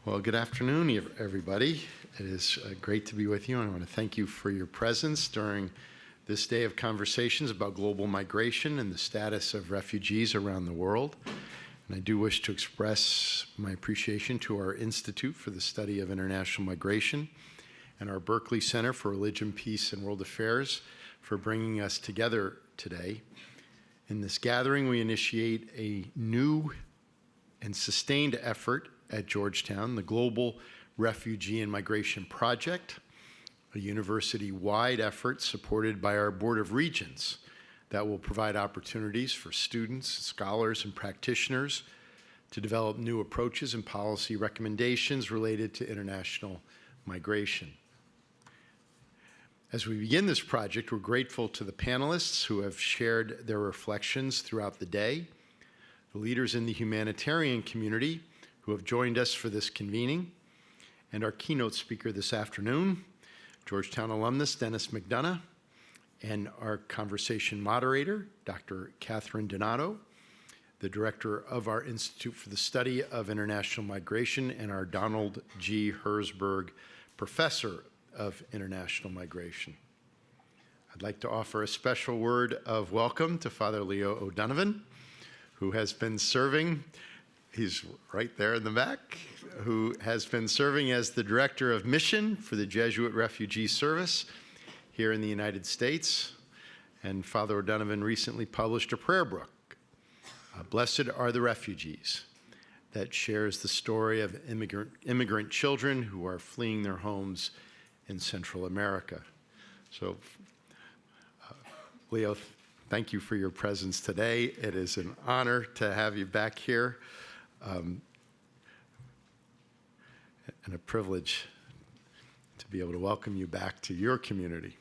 Well, good afternoon, everybody. It is great to be with you, and I want to thank you for your presence during this day of conversations about global migration and the status of refugees around the world. And I do wish to express my appreciation to our Institute for the Study of International Migration and our Berkley Center for Religion, Peace, and World Affairs for bringing us together today. In this gathering, we initiate a new and sustained effort at Georgetown, the Global Refugee and Migration Project, a university-wide effort supported by our Board of Regents that will provide opportunities for students, scholars, and practitioners to develop new approaches and policy recommendations related to international migration. As we begin this project, we're grateful to the panelists who have shared their reflections throughout the day, the leaders in the humanitarian community who have joined us for this convening, and our keynote speaker this afternoon, Georgetown alumnus Denis McDonough, and our conversation moderator, Dr. Catherine Donato, the director of our Institute for the Study of International Migration, and our Donald G. Herzberg Professor of International Migration. I'd like to offer a special word of welcome to Father Leo ODonovan, who has been serving, he's right there in the back, who has been serving as the Director of Mission for the Jesuit Refugee Service here in the United States. And Father O'Donovan recently published a prayer book, Blessed Are the Refugees, that shares the story of immigrant children who are fleeing their homes in Central America. So, Leo, thank you for your presence today. It is an honor to have you back here. And a privilege to be able to welcome you back to your community.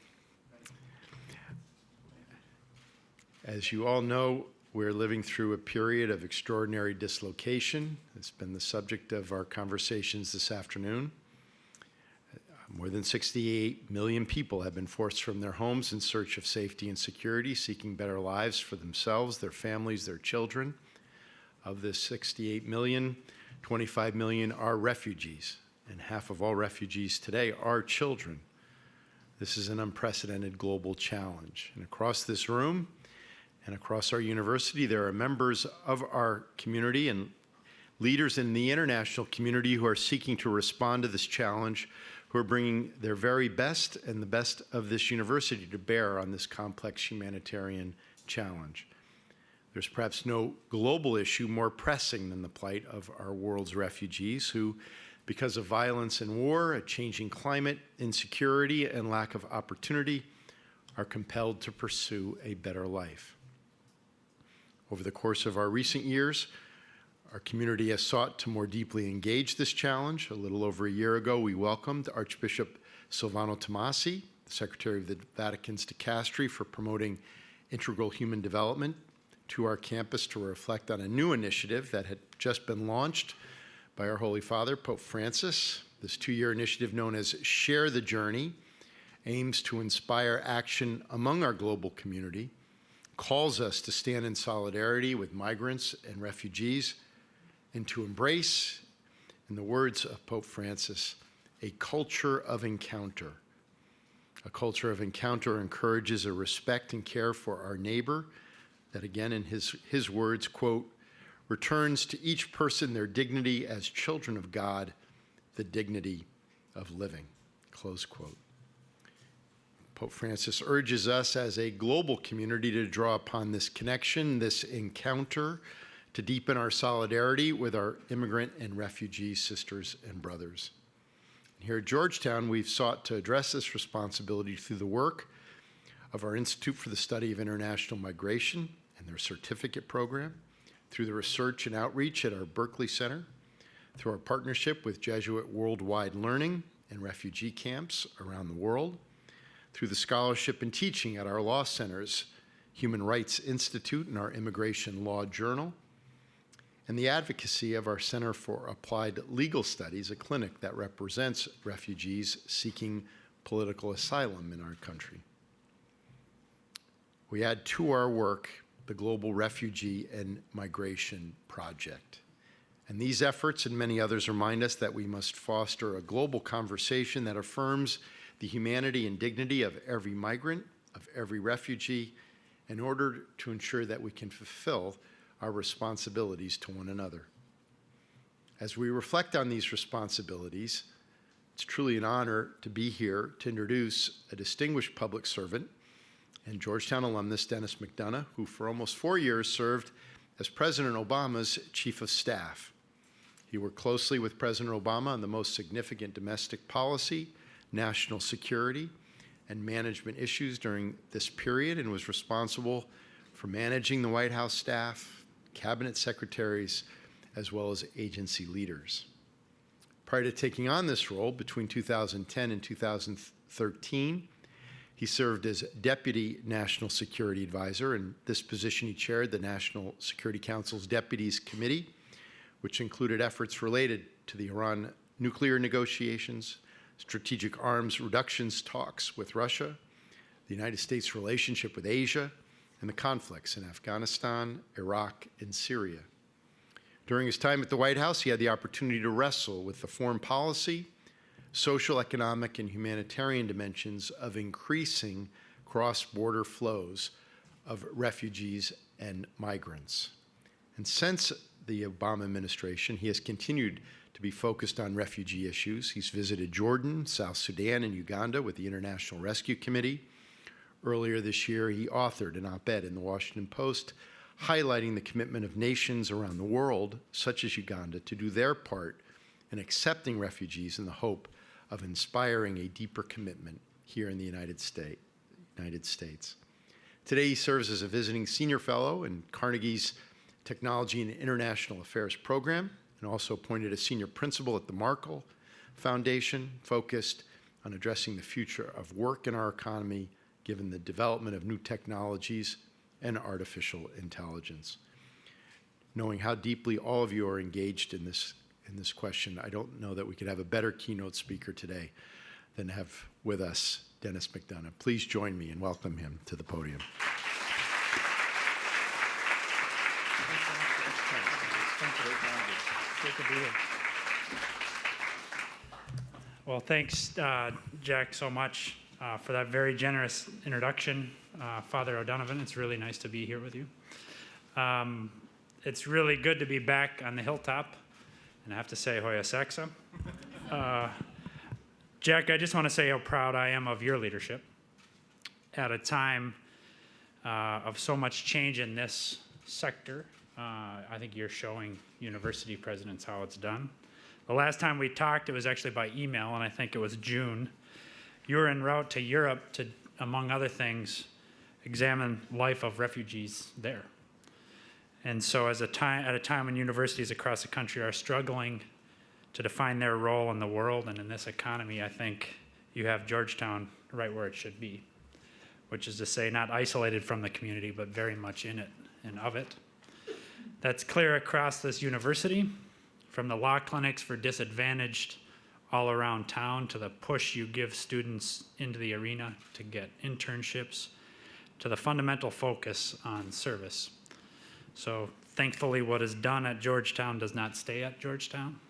As you all know, we're living through a period of extraordinary dislocation. It's been the subject of our conversations this afternoon. More than 68 million people have been forced from their homes in search of safety and security, seeking better lives for themselves, their families, their children. Of this 68 million, 25 million are refugees, and half of all refugees today are children. This is an unprecedented global challenge. And across this room and across our university, there are members of our community and leaders in the international community who are seeking to respond to this challenge, who are bringing their very best and the best of this university to bear on this complex humanitarian challenge. There's perhaps no global issue more pressing than the plight of our world's refugees who, because of violence and war, a changing climate, insecurity, and lack of opportunity, are compelled to pursue a better life. Over the course of our recent years, our community has sought to more deeply engage this challenge. A little over a year ago, we welcomed Archbishop Silvano Tomasi, the Secretary of the Vatican's dicastery for promoting integral human development, to our campus to reflect on a new initiative that had just been launched by our Holy Father, Pope Francis. This 2-year initiative, known as Share the Journey, aims to inspire action among our global community, calls us to stand in solidarity with migrants and refugees, and to embrace, in the words of Pope Francis, a culture of encounter. A culture of encounter encourages a respect and care for our neighbor that, again, in his words, quote, returns to each person their dignity as children of God, the dignity of living, close quote. Pope Francis urges us as a global community to draw upon this connection, this encounter, to deepen our solidarity with our immigrant and refugee sisters and brothers. Here at Georgetown, we've sought to address this responsibility through the work of our Institute for the Study of International Migration and their certificate program, through the research and outreach at our Berkley Center, through our partnership with Jesuit Worldwide Learning and refugee camps around the world, through the scholarship and teaching at our law center's Human Rights Institute and our Immigration Law Journal, and the advocacy of our Center for Applied Legal Studies, a clinic that represents refugees seeking political asylum in our country. We add to our work the Global Refugee and Migration Project, And these efforts and many others remind us that we must foster a global conversation that affirms the humanity and dignity of every migrant, of every refugee, in order to ensure that we can fulfill our responsibilities to one another. As we reflect on these responsibilities, it's truly an honor to be here to introduce a distinguished public servant and Georgetown alumnus, Denis McDonough, who for almost 4 years served as President Obama's Chief of Staff. He worked closely with President Obama on the most significant domestic policy, national security, and management issues during this period, and was responsible for managing the White House staff, cabinet secretaries, as well as agency leaders. Prior to taking on this role between 2010 and 2013, he served as Deputy National Security Advisor. In this position, he chaired the National Security Council's Deputies Committee, which included efforts related to the Iran nuclear negotiations, strategic arms reductions talks with Russia, the United States' relationship with Asia, and the conflicts in Afghanistan, Iraq, and Syria. During his time at the White House, he had the opportunity to wrestle with the foreign policy, social, economic, and humanitarian dimensions of increasing cross-border flows of refugees and migrants. And since the Obama administration, he has continued to be focused on refugee issues. He's visited Jordan, South Sudan, and Uganda with the International Rescue Committee. Earlier this year, he authored an op-ed in the Washington Post highlighting the commitment of nations around the world, such as Uganda, to do their part in accepting refugees in the hope of inspiring a deeper commitment here in the United States. Today, he serves as a visiting senior fellow in Carnegie's Technology and International Affairs program, and also appointed as senior principal at the Markle Foundation, focused on addressing the future of work in our economy, given the development of new technologies and artificial intelligence. Knowing how deeply all of you are engaged in this question, I don't know that we could have a better keynote speaker today than have with us Denis McDonough. Please join me in welcoming him to the podium. Great to be here. Well, thanks, Jack, so much for that very generous introduction, Father O'Donovan. It's really nice to be here with you. It's really good to be back on the hilltop, and I have to say, Hoya Saxa. Jack, I just want to say how proud I am of your leadership at a time of so much change in this sector. I think you're showing university presidents how it's done. The last time we talked, it was actually by email, and I think it was June. You were en route to Europe to, among other things, examine life of refugees there. And so at a time when universities across the country are struggling to define their role in the world and in this economy, I think you have Georgetown right where it should be, which is to say not isolated from the community, but very much in it and of it. That's clear across this university, from the law clinics for disadvantaged all around town to the push you give students into the arena to get internships, to the fundamental focus on service. So thankfully, what is done at Georgetown does not stay at Georgetown.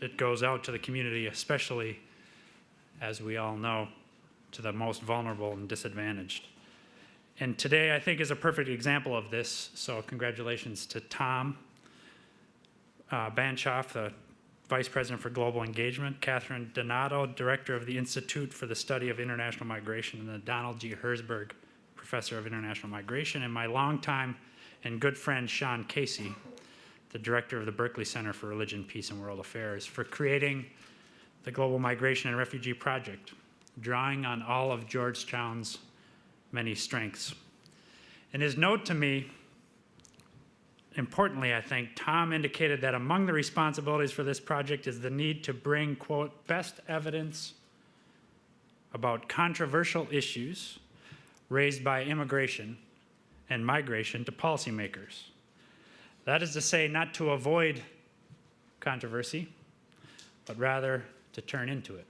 It goes out to the community, especially, as we all know, to the most vulnerable and disadvantaged. And today, I think, is a perfect example of this. So congratulations to Tom Banshoff, the Vice President for Global Engagement, Catherine Donato, Director of the Institute for the Study of International Migration, and the Donald G. Herzberg, Professor of International Migration, and my longtime and good friend, Sean Casey, the Director of the Berkley Center for Religion, Peace, and World Affairs, for creating the Global Migration and Refugee Project, drawing on all of Georgetown's many strengths. In his note to me, importantly, I think, Tom indicated that among the responsibilities for this project is the need to bring, quote, best evidence about controversial issues raised by immigration and migration to policymakers. That is to say, not to avoid controversy, but rather to turn into it.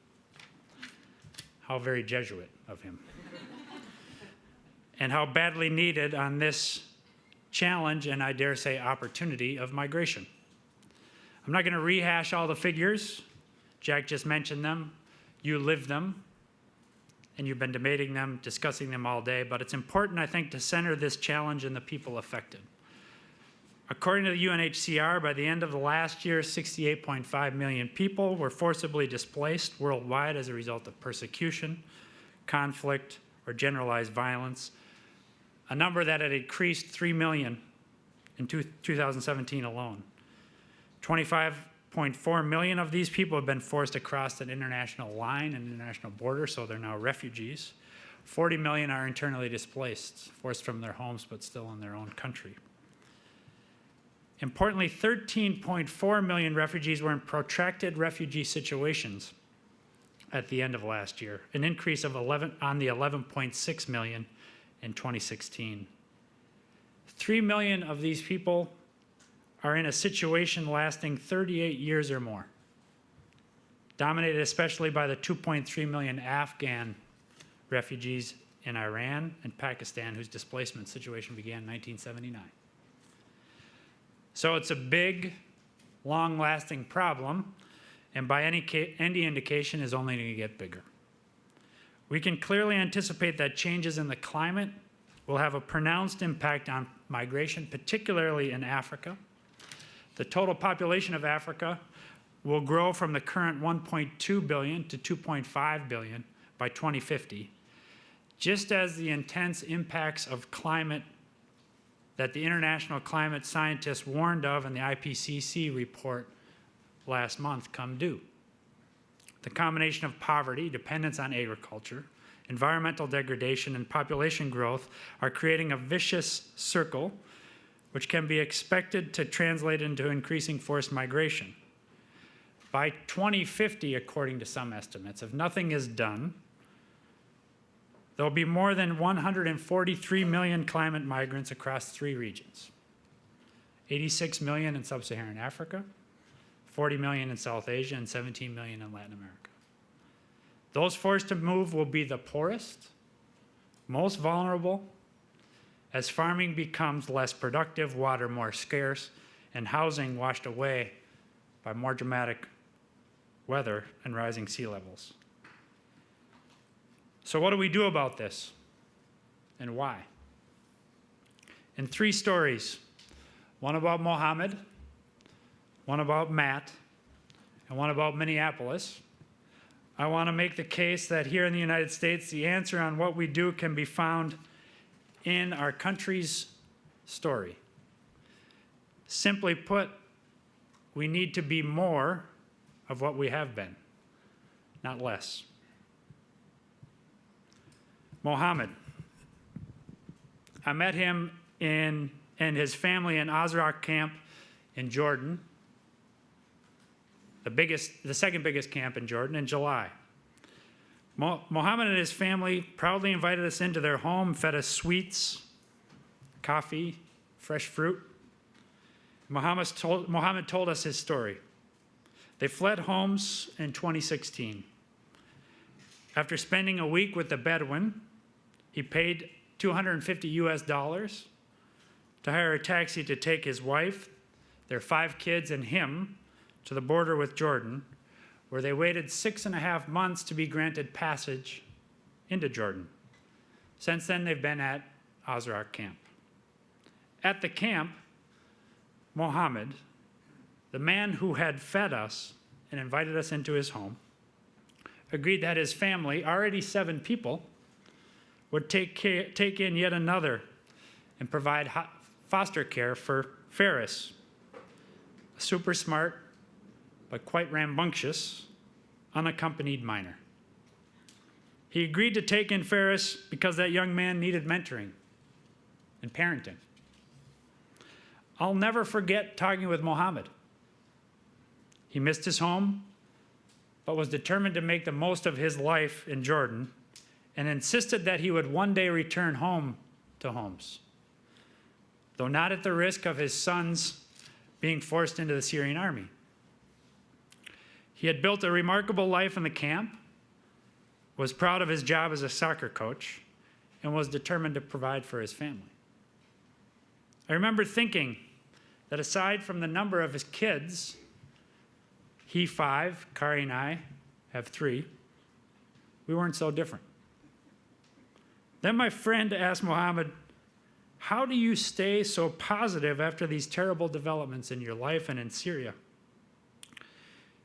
How very Jesuit of him. And how badly needed on this challenge and, I dare say, opportunity of migration. I'm not going to rehash all the figures. Jack just mentioned them. You lived them, and you've been debating them, discussing them all day, but it's important, I think, to center this challenge in the people affected. According to the UNHCR, by the end of the last year, 68.5 million people were forcibly displaced worldwide as a result of persecution, conflict, or generalized violence, a number that had increased 3 million in 2017 alone. 25.4 million of these people have been forced across an international line, an international border, so they're now refugees. 40 million are internally displaced, forced from their homes but still in their own country. Importantly, 13.4 million refugees were in protracted refugee situations at the end of last year, an increase of 11.6 million in 2016. 3 million of these people are in a situation lasting 38 years or more, dominated especially by the 2.3 million Afghan refugees in Iran and Pakistan, whose displacement situation began in 1979. So it's a big, long-lasting problem, and by any indication is only going to get bigger. We can clearly anticipate that changes in the climate will have a pronounced impact on migration, particularly in Africa. The total population of Africa will grow from the current 1.2 billion to 2.5 billion by 2050, just as the intense impacts of climate that the international climate scientists warned of in the IPCC report last month come due. The combination of poverty, dependence on agriculture, environmental degradation, and population growth are creating a vicious circle which can be expected to translate into increasing forced migration. By 2050, according to some estimates, if nothing is done, there will be more than 143 million climate migrants across 3 regions. 86 million in sub-Saharan Africa, 40 million in South Asia, and 17 million in Latin America. Those forced to move will be the poorest, most vulnerable, as farming becomes less productive, water more scarce, and housing washed away by more dramatic weather and rising sea levels. So what do we do about this, and why? In 3 stories, one about Mohammed, one about Matt, and one about Minneapolis, I want to make the case that here in the United States, the answer on what we do can be found in our country's story. Simply put, we need to be more of what we have been, not less. Mohammed. I met him and his family in Azraq camp in Jordan, the second biggest camp in Jordan, in July. Mohammed and his family proudly invited us into their home, fed us sweets, coffee, fresh fruit. Mohammed told us his story. They fled homes in 2016. After spending a week with the Bedouin, he paid $250 US to hire a taxi to take his wife, their 5 kids, and him to the border with Jordan, where they waited 6.5 months to be granted passage into Jordan. Since then, they've been at Azraq camp. At the camp, Mohammed, the man who had fed us and invited us into his home, agreed that his family, already 7 people, would take in yet another and provide foster care for Ferris, a super smart but quite rambunctious, unaccompanied minor. He agreed to take in Ferris because that young man needed mentoring and parenting. I'll never forget talking with Mohammed. He missed his home, but was determined to make the most of his life in Jordan and insisted that he would one day return home to Homs, though not at the risk of his sons being forced into the Syrian army. He had built a remarkable life in the camp, was proud of his job as a soccer coach, and was determined to provide for his family. I remember thinking that aside from the number of his kids, he 5, Kari and I have 3. We weren't so different. Then my friend asked Mohammed, how do you stay so positive after these terrible developments in your life and in Syria?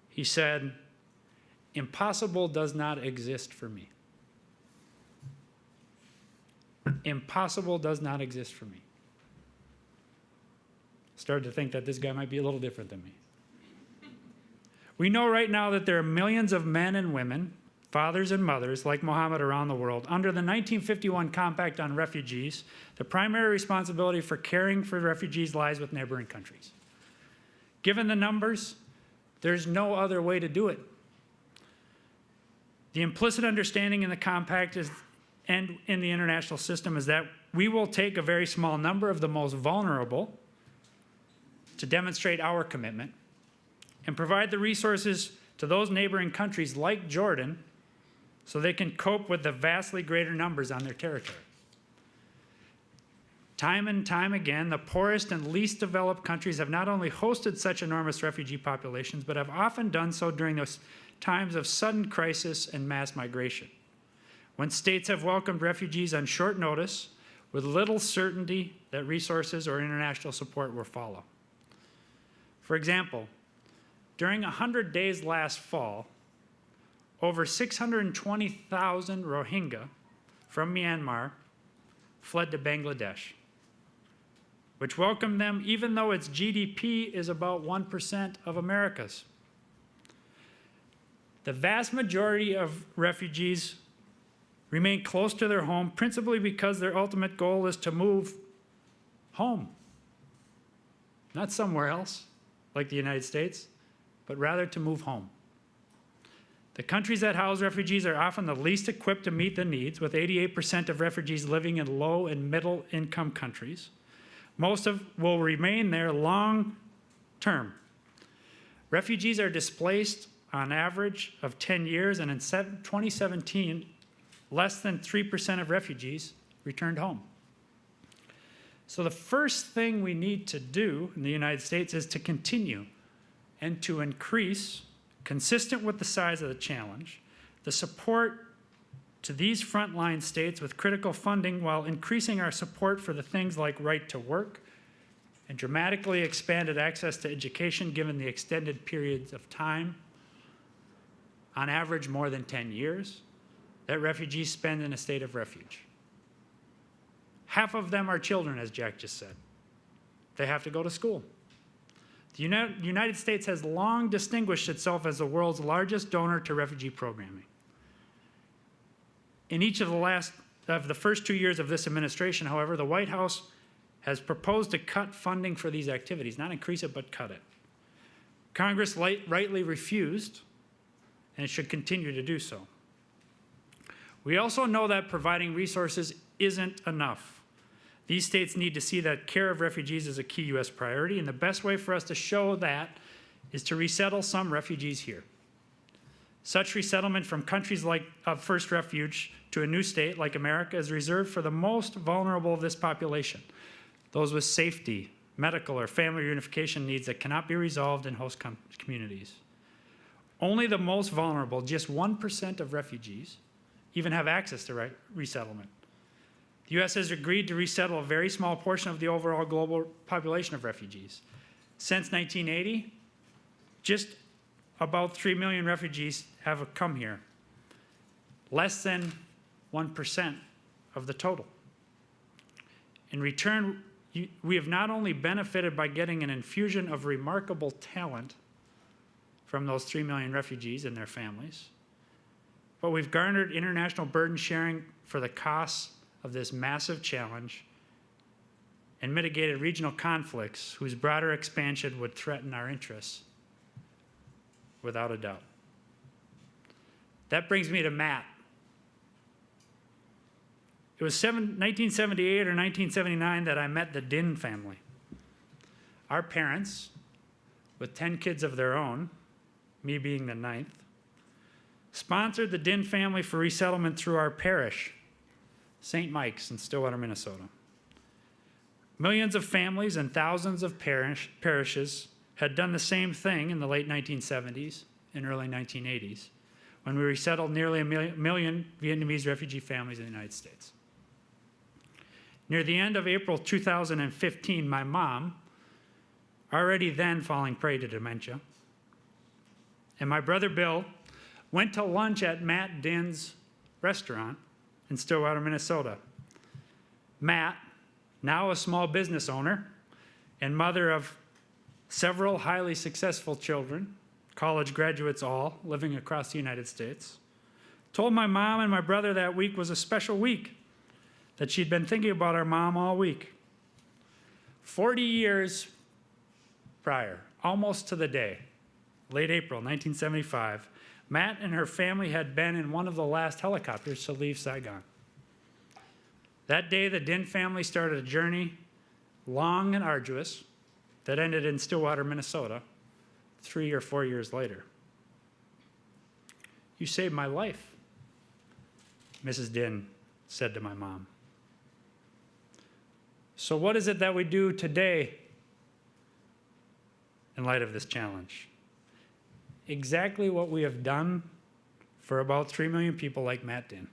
He said, impossible does not exist for me. Impossible does not exist for me. Started to think that this guy might be a little different than me. We know right now that there are millions of men and women, fathers and mothers like Mohammed around the world. Under the 1951 Compact on Refugees, the primary responsibility for caring for refugees lies with neighboring countries. Given the numbers, there's no other way to do it. The implicit understanding in the Compact and in the international system is that we will take a very small number of the most vulnerable to demonstrate our commitment and provide the resources to those neighboring countries like Jordan so they can cope with the vastly greater numbers on their territory. Time and time again, the poorest and least developed countries have not only hosted such enormous refugee populations, but have often done so during those times of sudden crisis and mass migration, when states have welcomed refugees on short notice with little certainty that resources or international support will follow. For example, during 100 days last fall, over 620,000 Rohingya from Myanmar fled to Bangladesh, which welcomed them even though its GDP is about 1% of America's. The vast majority of refugees remain close to their home, principally because their ultimate goal is to move home. Not somewhere else, like the United States, but rather to move home. The countries that house refugees are often the least equipped to meet the needs, with 88% of refugees living in low and middle income countries. Most will remain there long term. Refugees are displaced on average of 10 years, and in 2017, less than 3% of refugees returned home. So the first thing we need to do in the United States is to continue and to increase, consistent with the size of the challenge, the support to these frontline states with critical funding, while increasing our support for the things like right to work and dramatically expanded access to education given the extended periods of time, on average more than 10 years, that refugees spend in a state of refuge. Half of them are children, as Jack just said. They have to go to school. The United States has long distinguished itself as the world's largest donor to refugee programming. In each of the first 2 years of this administration, however, the White House has proposed to cut funding for these activities, not increase it, but cut it. Congress rightly refused, and it should continue to do so. We also know that providing resources isn't enough. These states need to see that care of refugees is a key U.S. priority, and the best way for us to show that is to resettle some refugees here. Such resettlement from countries of first refuge to a new state like America is reserved for the most vulnerable of this population, those with safety, medical, or family reunification needs that cannot be resolved in host communities. Only the most vulnerable, just 1% of refugees, even have access to resettlement. The U.S. has agreed to resettle a very small portion of the overall global population of refugees. Since 1980, just about 3 million refugees have come here, less than 1% of the total. In return, we have not only benefited by getting an infusion of remarkable talent from those 3 million refugees and their families, but we've garnered international burden sharing for the costs of this massive challenge and mitigated regional conflicts whose broader expansion would threaten our interests, without a doubt. That brings me to Matt. It was 1978 or 1979 that I met the Din family. Our parents, with 10 kids of their own, me being the 9th, sponsored the Din family for resettlement through our parish, St. Mike's in Stillwater, Minnesota. Millions of families and thousands of parishes had done the same thing in the late 1970s, in early 1980s, when we resettled nearly a million Vietnamese refugee families in the United States. Near the end of April 2015, my mom, already then falling prey to dementia, and my brother Bill went to lunch at Matt Din's restaurant in Stillwater, Minnesota. Matt, now a small business owner and mother of several highly successful children, college graduates all, living across the United States, told my mom and my brother that week was a special week, that she'd been thinking about our mom all week. 40 years prior, almost to the day, late April 1975, Matt and her family had been in one of the last helicopters to leave Saigon. That day, the Din family started a journey, long and arduous, that ended in Stillwater, Minnesota, 3 or 4 years later. "You saved my life," Mrs. Din said to my mom. So what is it that we do today in light of this challenge? Exactly what we have done for about 3 million people like Matt Din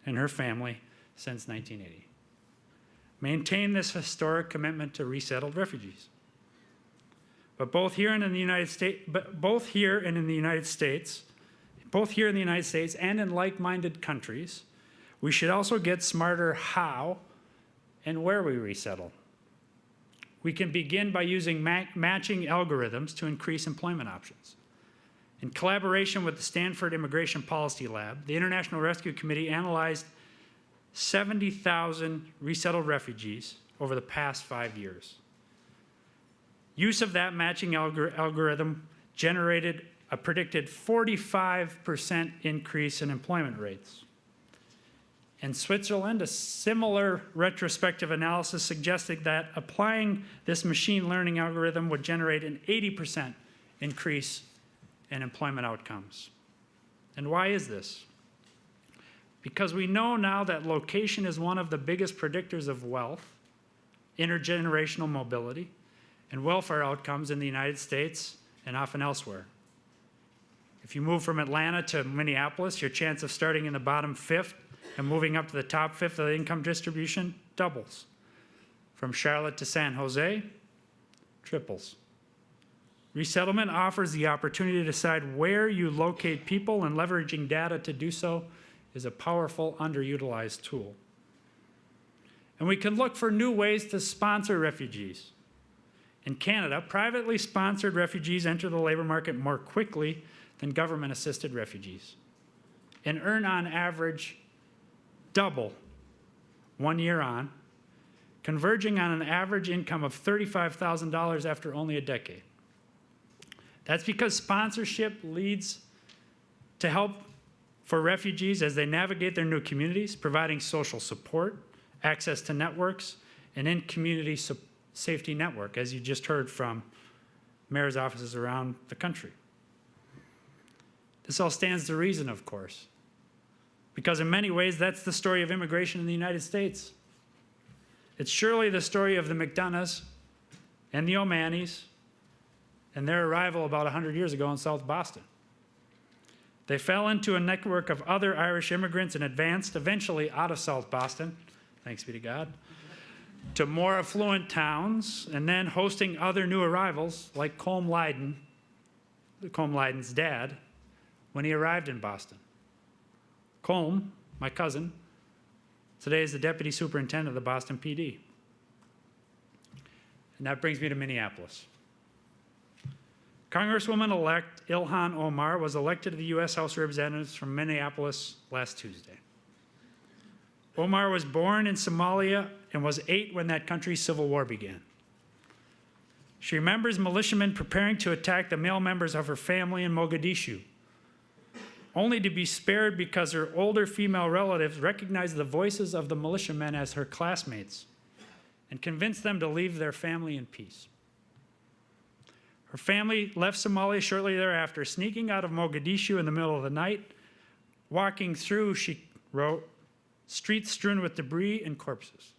and her family since 1980. Maintain this historic commitment to resettled refugees. But both here and in the United States, and in like-minded countries, we should also get smarter how and where we resettle. We can begin by using matching algorithms to increase employment options. In collaboration with the Stanford Immigration Policy Lab, the International Rescue Committee analyzed 70,000 resettled refugees over the past 5 years. Use of that matching algorithm generated a predicted 45% increase in employment rates. In Switzerland, a similar retrospective analysis suggested that applying this machine learning algorithm would generate an 80% increase in employment outcomes. And why is this? Because we know now that location is one of the biggest predictors of wealth, intergenerational mobility, and welfare outcomes in the United States and often elsewhere. If you move from Atlanta to Minneapolis, your chance of starting in the bottom fifth and moving up to the top fifth of the income distribution doubles. From Charlotte to San Jose, triples. Resettlement offers the opportunity to decide where you locate people, and leveraging data to do so is a powerful, underutilized tool. And we can look for new ways to sponsor refugees. In Canada, privately sponsored refugees enter the labor market more quickly than government-assisted refugees and earn on average double 1 year on, converging on an average income of $35,000 after only a decade. That's because sponsorship leads to help for refugees as they navigate their new communities, providing social support, access to networks, and in-community safety network, as you just heard from mayor's offices around the country. This all stands to reason, of course, because in many ways, that's the story of immigration in the United States. It's surely the story of the McDonoughs and the O'Manneys and their arrival about 100 years ago in South Boston. They fell into a network of other Irish immigrants and advanced eventually out of South Boston, thanks be to God, to more affluent towns, and then hosting other new arrivals like Colm Lyden's dad, when he arrived in Boston. Colm, my cousin, today is the deputy superintendent of the Boston PD. And that brings me to Minneapolis. Congresswoman-elect Ilhan Omar was elected to the U.S. House of Representatives from Minneapolis last Tuesday. Omar was born in Somalia and was 8 when that country's civil war began. She remembers militiamen preparing to attack the male members of her family in Mogadishu, only to be spared because her older female relatives recognized the voices of the militiamen as her classmates and convinced them to leave their family in peace. Her family left Somalia shortly thereafter, sneaking out of Mogadishu in the middle of the night, walking through, she wrote, streets strewn with debris and corpses.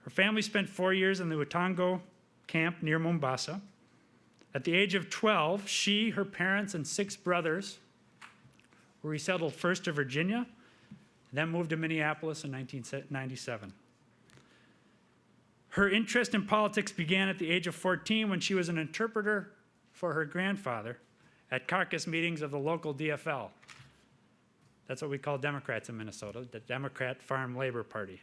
Her family spent 4 years in the Utongo camp near Mombasa, At the age of 12, she, her parents, and 6 brothers were resettled first to Virginia, then moved to Minneapolis in 1997. Her interest in politics began at the age of 14 when she was an interpreter for her grandfather at caucus meetings of the local DFL. That's what we call Democrats in Minnesota, the Democrat Farm Labor Party.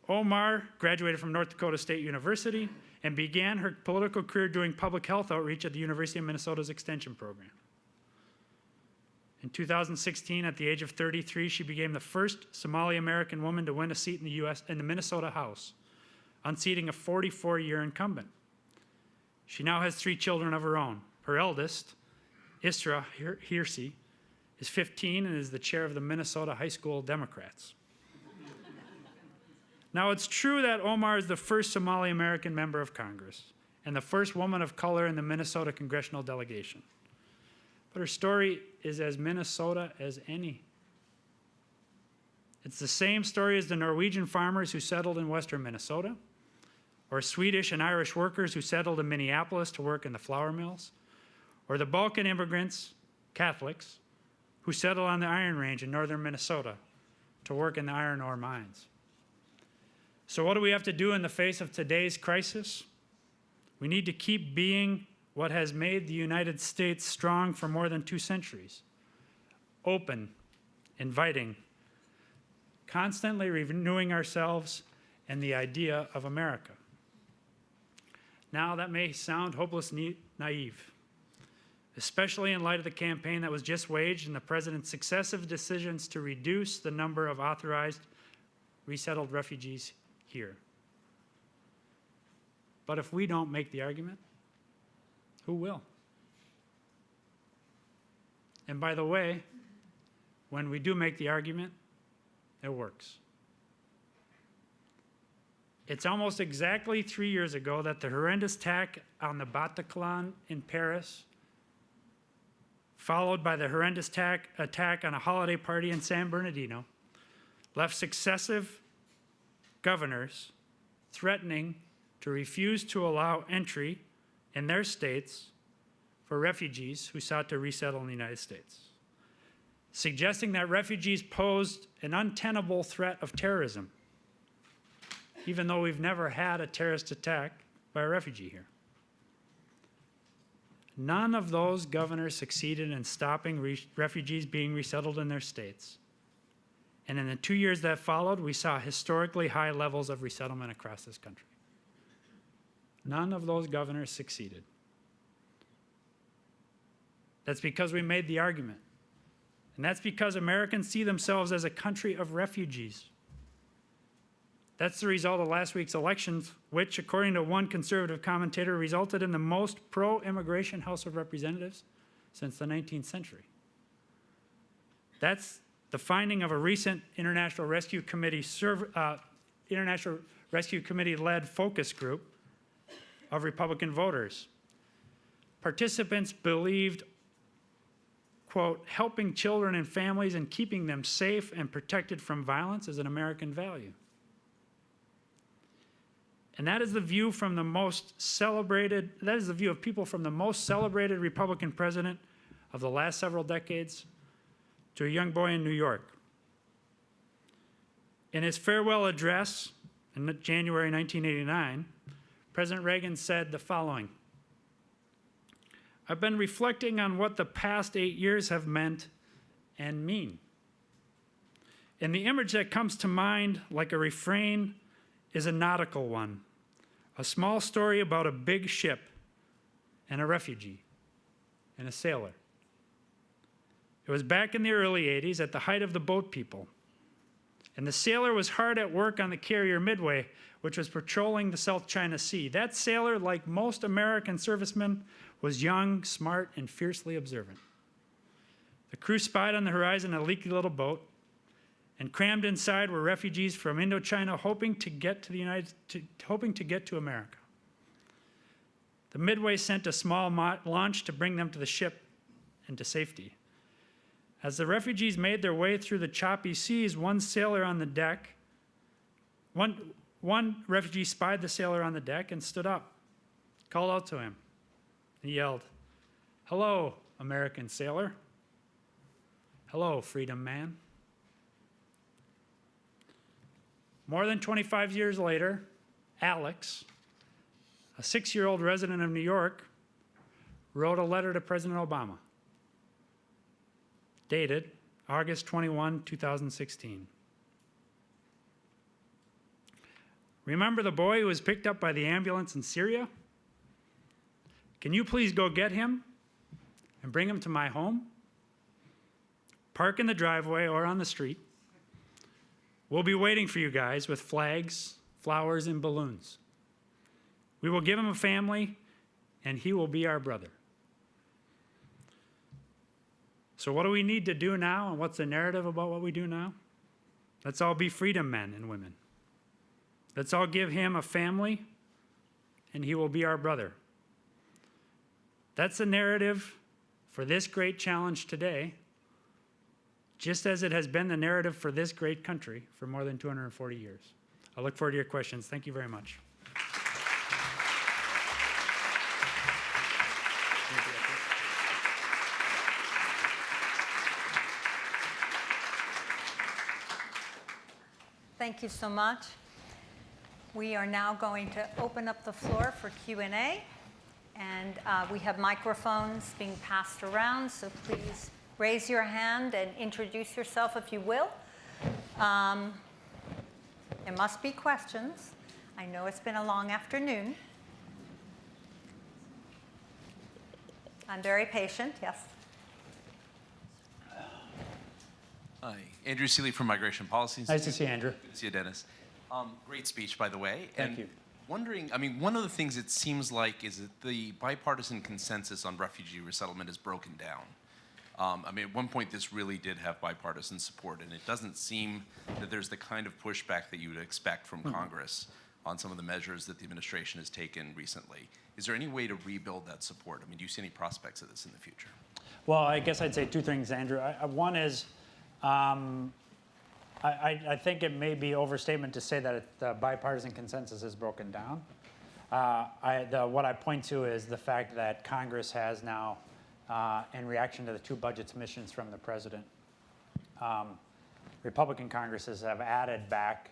Omar graduated from North Dakota State University and began her political career doing public health outreach at the University of Minnesota's Extension Program. In 2016, at the age of 33, she became the first Somali American woman to win a seat in the Minnesota House, unseating a 44-year incumbent. She now has 3 children of her own. Her eldest, Isra Hirsi, is 15 and is the chair of the Minnesota High School Democrats. Now, it's true that Omar is the first Somali American member of Congress and the first woman of color in the Minnesota congressional delegation. But her story is as Minnesota as any. It's the same story as the Norwegian farmers who settled in western Minnesota, or Swedish and Irish workers who settled in Minneapolis to work in the flour mills, or the Balkan immigrants, Catholics, who settled on the Iron Range in northern Minnesota to work in the iron ore mines. So what do we have to do in the face of today's crisis? We need to keep being what has made the United States strong for more than 2 centuries. Open, inviting, constantly renewing ourselves and the idea of America. Now, that may sound hopelessly naive, especially in light of the campaign that was just waged and the president's successive decisions to reduce the number of authorized resettled refugees here. But if we don't make the argument, who will? And by the way, when we do make the argument, it works. It's almost exactly 3 years ago that the horrendous attack on the Bataclan in Paris, followed by the horrendous attack on a holiday party in San Bernardino, left successive governors threatening to refuse to allow entry in their states for refugees who sought to resettle in the United States, suggesting that refugees posed an untenable threat of terrorism, even though we've never had a terrorist attack by a refugee here. None of those governors succeeded in stopping refugees being resettled in their states. And in the 2 years that followed, we saw historically high levels of resettlement across this country. None of those governors succeeded. That's because we made the argument. And that's because Americans see themselves as a country of refugees. That's the result of last week's elections, which, according to one conservative commentator, resulted in the most pro-immigration House of Representatives since the 19th century. That's the finding of a recent International Rescue Committee-led focus group of Republican voters. Participants believed, quote, helping children and families and keeping them safe and protected from violence is an American value. And that is the view from the most celebrated, that is the view of people from the most celebrated Republican president of the last several decades to a young boy in New York. In his farewell address in January 1989, President Reagan said the following: I've been reflecting on what the past 8 years have meant and mean. And the image that comes to mind like a refrain is a nautical one, a small story about a big ship and a refugee and a sailor. It was back in the early 80s at the height of the boat people. And the sailor was hard at work on the carrier Midway, which was patrolling the South China Sea. That sailor, like most American servicemen, was young, smart, and fiercely observant. The crew spied on the horizon a leaky little boat, and crammed inside were refugees from Indochina hoping to get to America. The Midway sent a small launch to bring them to the ship and to safety. As the refugees made their way through the choppy seas, one refugee spied the sailor on the deck and stood up, called out to him. He yelled, "Hello, American sailor. Hello, freedom man." More than 25 years later, Alex, a 6-year-old resident of New York, wrote a letter to President Obama, dated August 21, 2016. "Remember the boy who was picked up by the ambulance in Syria? Can you please go get him and bring him to my home? Park in the driveway or on the street. We'll be waiting for you guys with flags, flowers, and balloons. We will give him a family, and he will be our brother." So what do we need to do now, and what's the narrative about what we do now? Let's all be freedom men and women. Let's all give him a family, and he will be our brother. That's the narrative for this great challenge today, just as it has been the narrative for this great country for more than 240 years. I look forward to your questions. Thank you very much. Thank you so much. We are now going to open up the floor for Q&A. And we have microphones being passed around, so please raise your hand and introduce yourself if you will. There must be questions. I know it's been a long afternoon. I'm very patient, yes. Hi, Andrew Seeley from Migration Policy. Nice to see you, Andrew. Good to see you, Dennis. Great speech, by the way. Thank you. Wondering, I mean, one of the things it seems like is that the bipartisan consensus on refugee resettlement is broken down. I mean, at one point, this really did have bipartisan support, and it doesn't seem that there's the kind of pushback that you would expect from Congress on some of the measures that the administration has taken recently. Is there any way to rebuild that support? I mean, do you see any prospects of this in the future? Well, I guess I'd say two things, Andrew. One is, I think it may be overstatement to say that the bipartisan consensus is broken down. What I point to is the fact that Congress has now, in reaction to the 2 budget submissions from the president, Republican Congresses have added back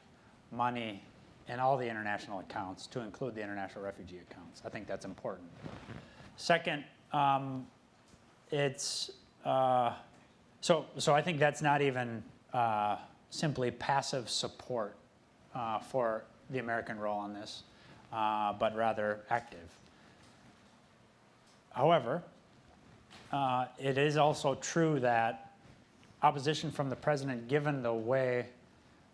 money in all the international accounts to include the international refugee accounts. I think that's important. Second, so I think that's not even simply passive support for the American role on this, but rather active. However, it is also true that opposition from the president, given the way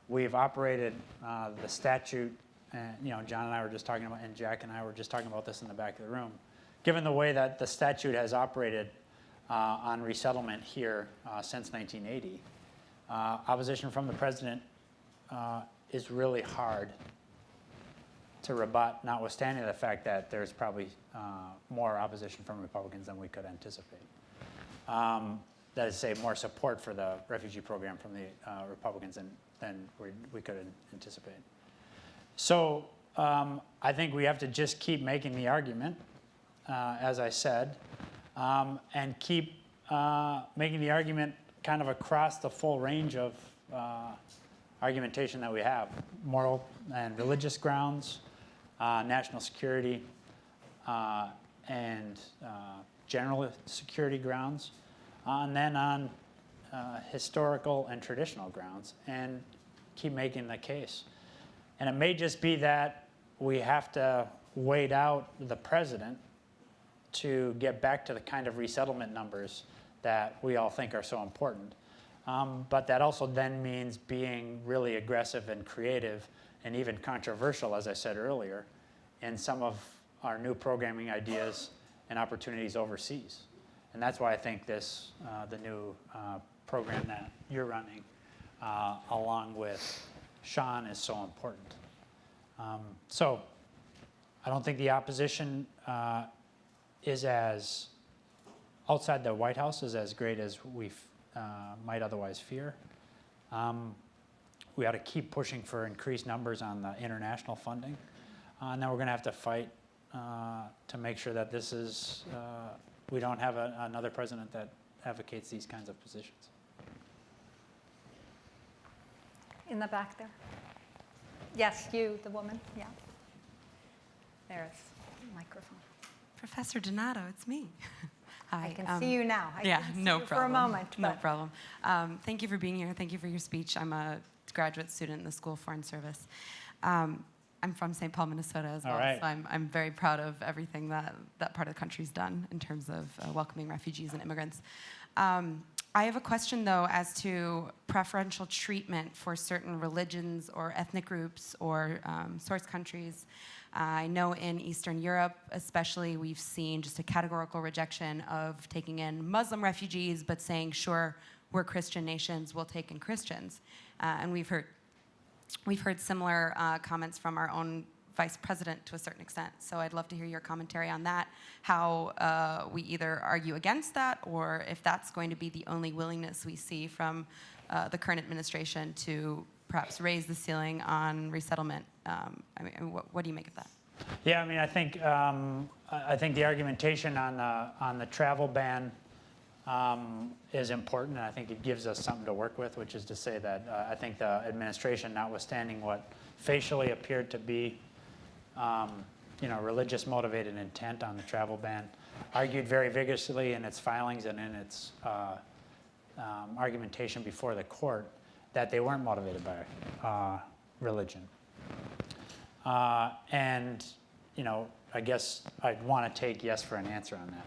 we've operated the statute, and John and I were just talking about, and Jack and I were just talking about this in the back of the room, given the way that the statute has operated on resettlement here since 1980, opposition from the president is really hard to rebut, notwithstanding the fact that there's probably more opposition from Republicans than we could anticipate. That is to say, more support for the refugee program from the Republicans than we could anticipate. So I think we have to just keep making the argument, as I said, and keep making the argument kind of across the full range of argumentation that we have: moral and religious grounds, national security, and general security grounds, and then on historical and traditional grounds, and keep making the case. And it may just be that we have to wait out the president to get back to the kind of resettlement numbers that we all think are so important. But that also then means being really aggressive and creative and even controversial, as I said earlier, in some of our new programming ideas and opportunities overseas. And that's why I think this, the new program that you're running, along with Sean, is so important. So I don't think the opposition is as, outside the White House, is as great as we might otherwise fear. We ought to keep pushing for increased numbers on the international funding. And then we're going to have to fight to make sure that this is, we don't have another president that advocates these kinds of positions. In the back there. Yes, you, the woman, yeah. There's the microphone. Professor Donato, it's me. Hi. I can see you now. I Yeah, couldn't see no you problem. for a moment. No but- problem. Thank you for being here. Thank you for your speech. I'm a graduate student in the School of Foreign Service. I'm from St. Paul, Minnesota as well, All right. so I'm very proud of everything that part of the country's done in terms of welcoming refugees and immigrants. I have a question, though, as to preferential treatment for certain religions or ethnic groups or source countries. I know in Eastern Europe, especially, we've seen just a categorical rejection of taking in Muslim refugees, but saying, sure, we're Christian nations, we'll take in Christians. And we've heard similar comments from our own vice president to a certain extent. So I'd love to hear your commentary on that, how we either argue against that or if that's going to be the only willingness we see from the current administration to perhaps raise the ceiling on resettlement. I mean, what do you make of that? Yeah, I mean, I think the argumentation on the travel ban is important, and I think it gives us something to work with, which is to say that I think the administration, notwithstanding what facially appeared to be, religious motivated intent on the travel ban, argued very vigorously in its filings and in its argumentation before the court that they weren't motivated by religion. And, I guess I'd want to take yes for an answer on that.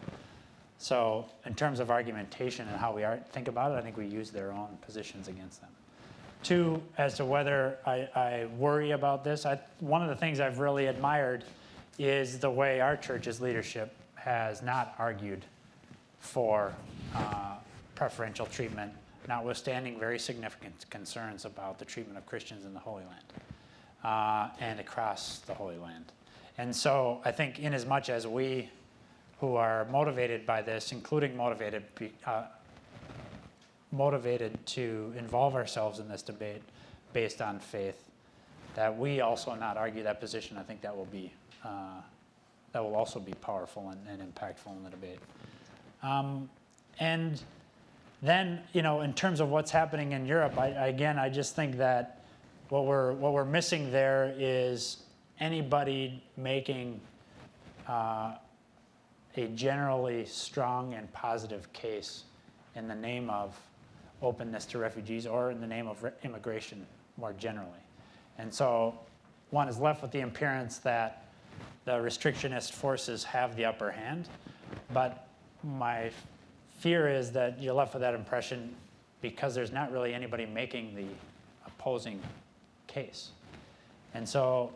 So in terms of argumentation and how we think about it, I think we use their own positions against them. Two, as to whether I worry about this, one of the things I've really admired is the way our church's leadership has not argued for preferential treatment, notwithstanding very significant concerns about the treatment of Christians in the Holy Land and across the Holy Land. And so I think inasmuch as we who are motivated by this, including motivated to involve ourselves in this debate based on faith, that we also not argue that position. I think that will also be powerful and impactful in the debate. And then, in terms of what's happening in Europe, I just think that what we're missing there is anybody making a generally strong and positive case in the name of openness to refugees or in the name of immigration more generally. And so one is left with the appearance that the restrictionist forces have the upper hand, but my fear is that you're left with that impression because there's not really anybody making the opposing case. And so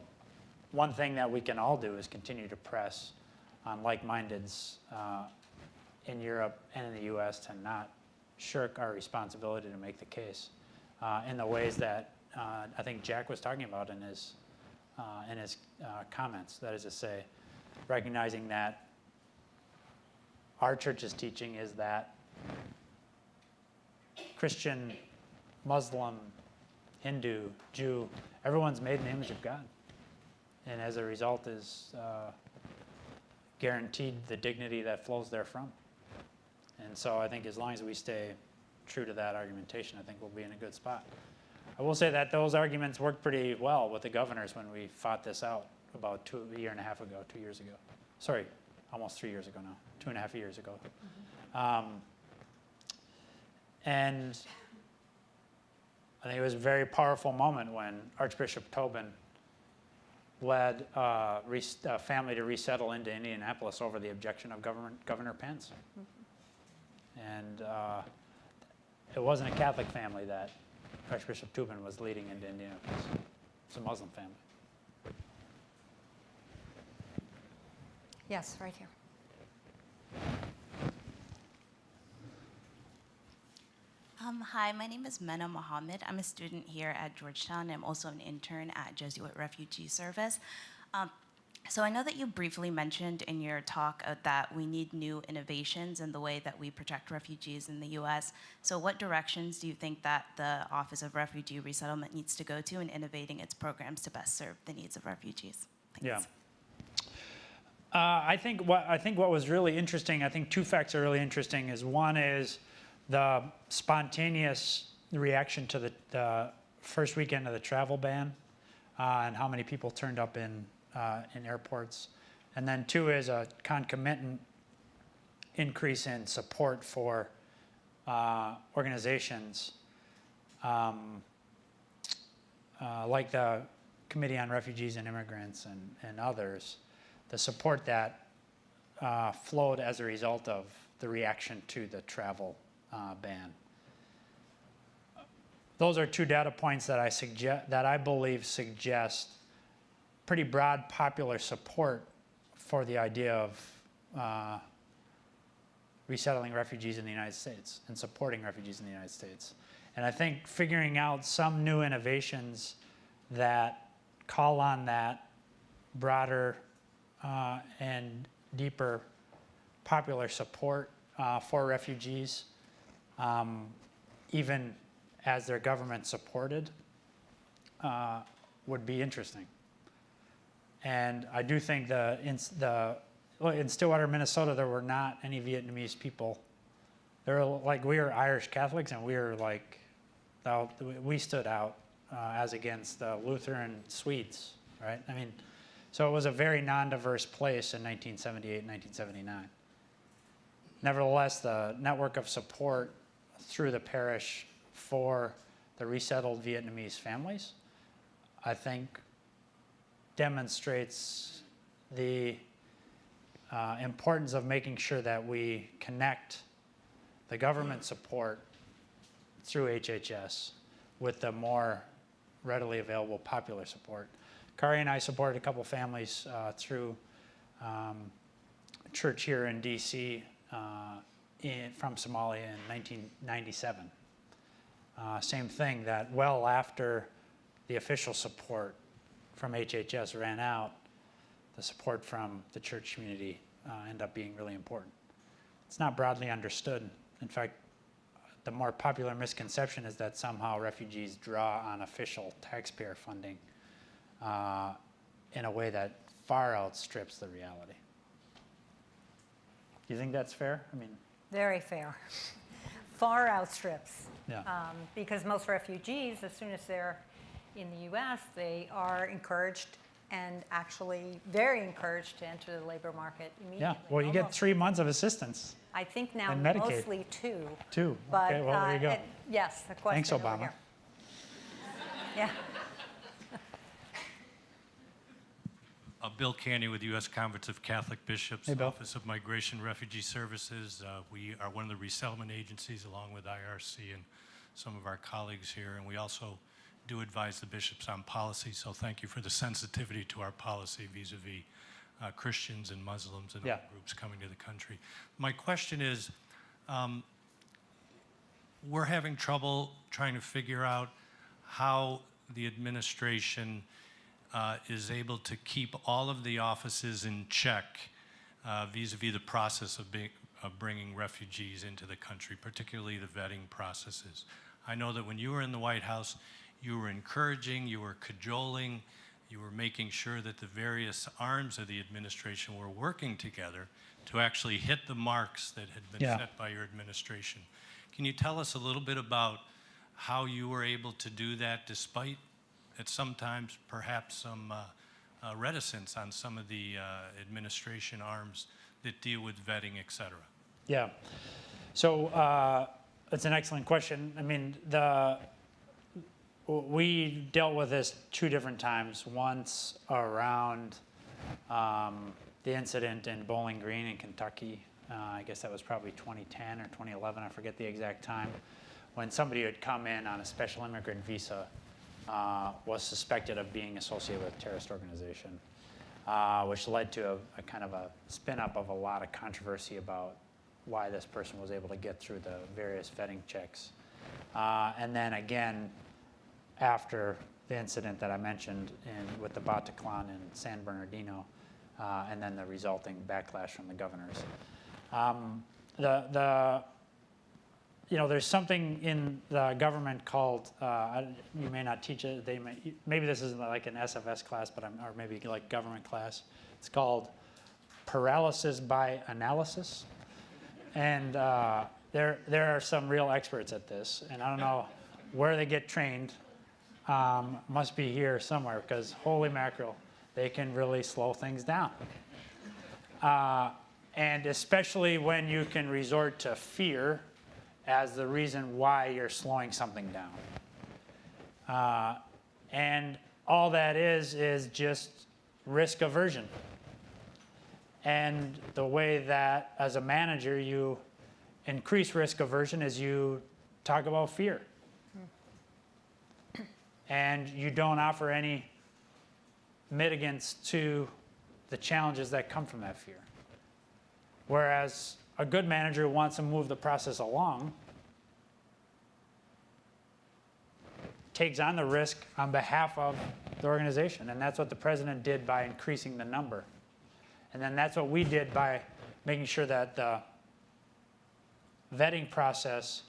one thing that we can all do is continue to press on like-mindeds in Europe and in the U.S. to not shirk our responsibility to make the case in the ways that I think Jack was talking about in his comments. That is to say, recognizing that our church's teaching is that Christian, Muslim, Hindu, Jew, everyone's made in the image of God, and as a result is guaranteed the dignity that flows therefrom. And so I think as long as we stay true to that argumentation, I think we'll be in a good spot. I will say that those arguments worked pretty well with the governors when we fought this out about a year and a half ago, 2 years ago. Sorry, almost 3 years ago now, 2.5 years ago. And I think it was a very powerful moment when Archbishop Tobin led a family to resettle into Indianapolis over the objection of Governor Pence. And it wasn't a Catholic family that Archbishop Tobin was leading into Indianapolis. It's a Muslim family. Yes, right here. Hi, my name is Mena Mohammed. I'm a student here at Georgetown. I'm also an intern at Jesuit Refugee Service. So I know that you briefly mentioned in your talk that we need new innovations in the way that we protect refugees in the U.S. So what directions do you think that the Office of Refugee Resettlement needs to go to in innovating its programs to best serve the needs of refugees? Thanks. I think what was really interesting, I think two facts are really interesting, is one is the spontaneous reaction to the first weekend of the travel ban and how many people turned up in airports. And then two is a concomitant increase in support for organizations like the Committee on Refugees and Immigrants and others, the support that flowed as a result of the reaction to the travel ban. Those are two data points that I believe suggest pretty broad popular support for the idea of resettling refugees in the United States and supporting refugees in the United States. And I think figuring out some new innovations that call on that broader and deeper popular support for refugees, even as their government supported, would be interesting. And I do think in Stillwater, Minnesota, there were not any Vietnamese people. We were Irish Catholics, and we stood out as against the Lutheran Swedes, right? I mean, so it was a very non-diverse place in 1978 and 1979. Nevertheless, the network of support through the parish for the resettled Vietnamese families, I think, demonstrates the importance of making sure that we connect the government support through HHS with the more readily available popular support. Kari and I supported a couple families through church here in DC from Somalia in 1997. Same thing, that well after the official support from HHS ran out, the support from the church community ended up being really important. It's not broadly understood. In fact, the more popular misconception is that somehow refugees draw on official taxpayer funding in a way that far outstrips the reality. Do you think that's fair? I mean, Very fair. Far outstrips. Yeah. Because most refugees, as soon as they're in the U.S., they are encouraged and actually very encouraged to enter the labor market immediately. yeah. Well, you get Almost. 3 months of assistance. I think now and Medicaid. mostly two. Two. But, Okay, well, there you go. yes, the question Thanks, over Obama. here. Yeah. Bill Canny with U.S. Conference of Catholic Bishops, Hey, Bill. Office of Migration Refugee Services. We are one of the resettlement agencies along with IRC and some of our colleagues here, and we also do advise the bishops on policy, so thank you for the sensitivity to our policy vis-a-vis Christians and Muslims and Yeah. other groups coming to the country. My question is, we're having trouble trying to figure out how the administration is able to keep all of the offices in check vis-a-vis the process of bringing refugees into the country, particularly the vetting processes. I know that when you were in the White House, you were encouraging, you were cajoling, you were making sure that the various arms of the administration were working together to actually hit the marks that had been Yeah. set by your administration. Can you tell us a little bit about how you were able to do that despite at sometimes perhaps some reticence on some of the administration arms that deal with vetting, et cetera? Yeah. So it's an excellent question. I mean, we dealt with this 2 different times. Once around the incident in Bowling Green in Kentucky. I guess that was probably 2010 or 2011. I forget the exact time. When somebody who had come in on a special immigrant visa was suspected of being associated with a terrorist organization, which led to a kind of a spin-up of a lot of controversy about why this person was able to get through the various vetting checks. And then again, after the incident that I mentioned with the Bataclan in San Bernardino, and then the resulting backlash from the governors. There's something in the government called, you may not teach it, maybe this isn't like an SFS class, or maybe like government class. It's called paralysis by analysis. And there are some real experts at this, and I don't know where they get trained. Must be here somewhere, because holy mackerel, they can really slow things down. And especially when you can resort to fear as the reason why you're slowing something down. And all that is just risk aversion. And the way that, as a manager, you increase risk aversion is you talk about fear. And you don't offer any mitigants to the challenges that come from that fear. Whereas a good manager wants to move the process along, takes on the risk on behalf of the organization. And that's what the president did by increasing the number. And then that's what we did by making sure that the vetting process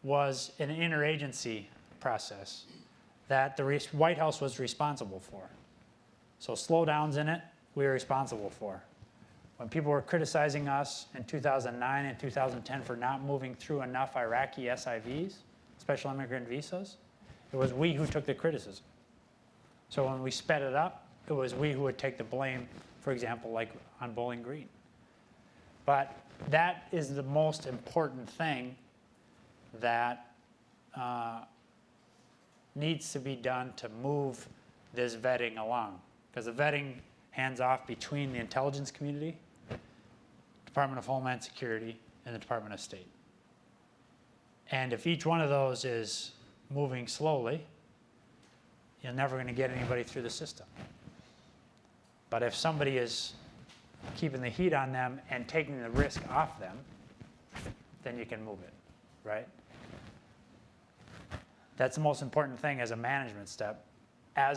was an interagency process that the White House was responsible for. So slowdowns in it, we were responsible for. When people were criticizing us in 2009 and 2010 for not moving through enough Iraqi SIVs, special immigrant visas, it was we who took the criticism. So when we sped it up, it was we who would take the blame, for example, like on Bowling Green. But that is the most important thing that needs to be done to move this vetting along. Because the vetting hands off between the intelligence community, Department of Homeland Security, and the Department of State. And if each one of those is moving slowly, you're never going to get anybody through the system. But if somebody is keeping the heat on them and taking the risk off them, then you can move it, right? That's the most important thing as a management step. I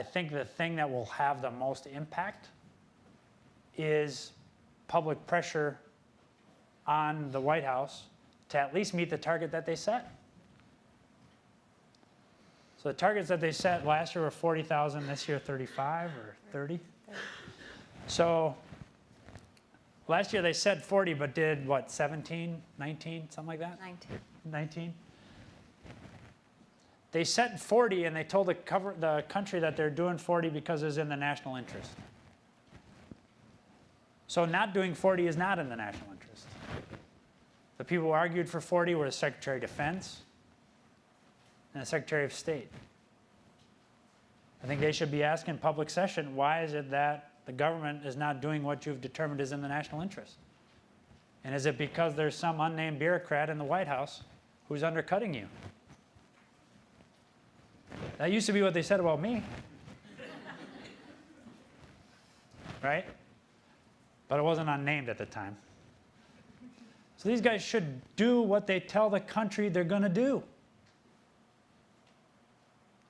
think the thing that will have the most impact is public pressure on the White House to at least meet the target that they set. So the targets that they set last year were 40,000, this year 35 or 30. So last year they said 40, but did what, 17, 19, something like that? 19. They set 40 and they told the country that they're doing 40 because it's in the national interest. So not doing 40 is not in the national interest. The people who argued for 40 were the Secretary of Defense and the Secretary of State. I think they should be asked in public session, why is it that the government is not doing what you've determined is in the national interest? And is it because there's some unnamed bureaucrat in the White House who's undercutting you? That used to be what they said about me. Right? But it wasn't unnamed at the time. So these guys should do what they tell the country they're going to do.